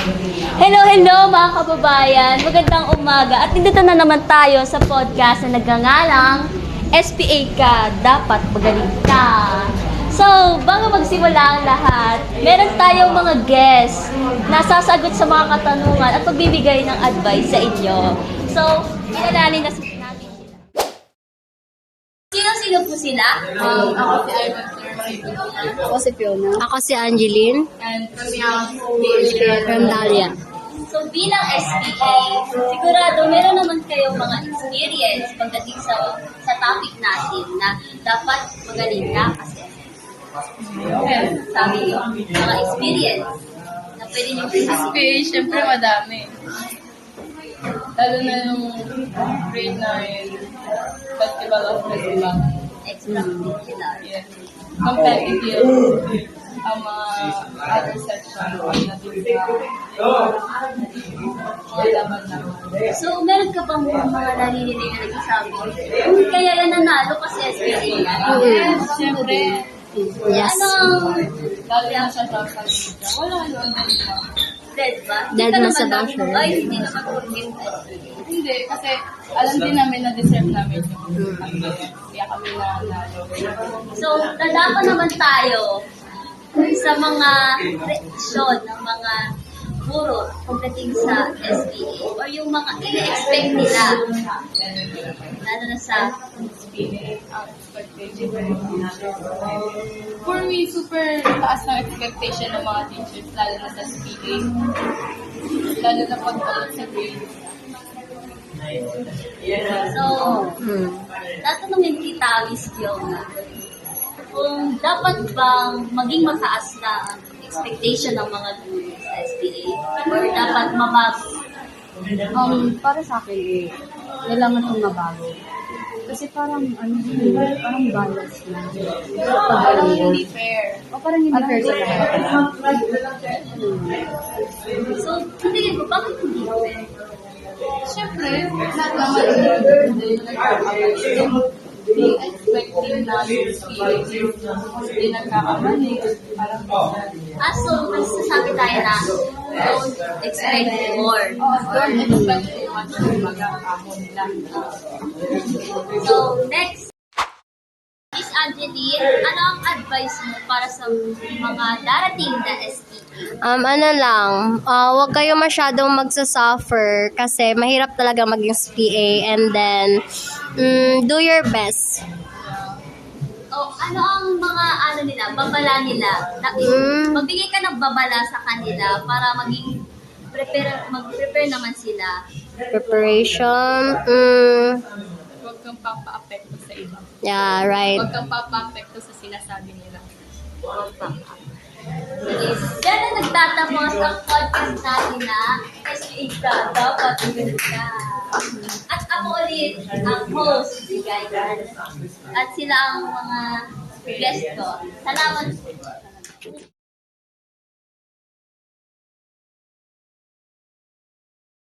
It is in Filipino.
Hello mga kababayan! Magandang umaga at nandito na naman tayo sa podcast na nagngangalang SPA Ka, Dapat Magaling Ka. So, bago magsimula ang lahat, meron tayong mga guests na sasagot sa mga katanungan at magbibigay ng advice sa inyo. So, kinalali na natin sila. Sino-sino po sila? Ako si Ivan. Ako si Fiona. Ako si Angeline. And From Dalia. So bilang SPA, sigurado meron naman kayong mga experience pagdating sa topic natin na dapat magaling ka kasi. Sabi niyo, mga experience na pwede niyo SPA, syempre madami. Lalo na yung grade 9, Festival of Festival. extracurricular. Yes. Competitive. Ang mga other section pagdating sa laban naman. So meron ka bang mga naririnig na nagsasabi? Kaya yan nanalo kasi SPA yan. Yes, syempre. Yes. Lalo na siya sa social media. Wala yun. Dead ba? Dead Hindi ka na sa naman basher. Ay, hindi naman working sa SPA. Hindi, kasi alam din namin na deserve namin yung kaya kami nanalo. So, tanda naman tayo sa mga reaksyon ng mga guro pagdating sa SPA o yung mga ina-expect nila lalo na sa For me, super taas ng expectation ng mga teachers, lalo na sa speaking. Lalo na pagpagod sa grades. so, tatanungin kita, Miss Fiona, kung dapat bang maging mataas na ang expectation ng mga guro sa SPA or dapat mabago? Para sa akin kailangan itong mabago. Kasi parang, parang balance na. Parang hindi fair. O parang hindi fair sa lahat. So, hindi ko, bakit hindi ko? Siyempre, lahat naman hindi expecting na yung speaking hindi nagkakamali. Parang So, nagsasabi tayo na don't expect more. don't expect too much ng mag-aamo nila. So, next. Miss Angeline, ano ang advice mo para sa mga darating na SPA? Ano lang, huwag kayo masyadong magsasuffer kasi mahirap talaga maging SPA, and then do your best. Ano ang mga nila, babala nila? Magbigay ka ng babala sa kanila para mag-prepare naman sila. Preparation, Huwag kang papa-apekto sa iba. yeah, right. Huwag kang papa-apekto sa sinasabi nila. Diyan na nagtatapos ang podcast natin na SPA ka, dapat magaling ka. At ako ulit ang host, si Gaigan. At sila ang mga guest ko. Salamat.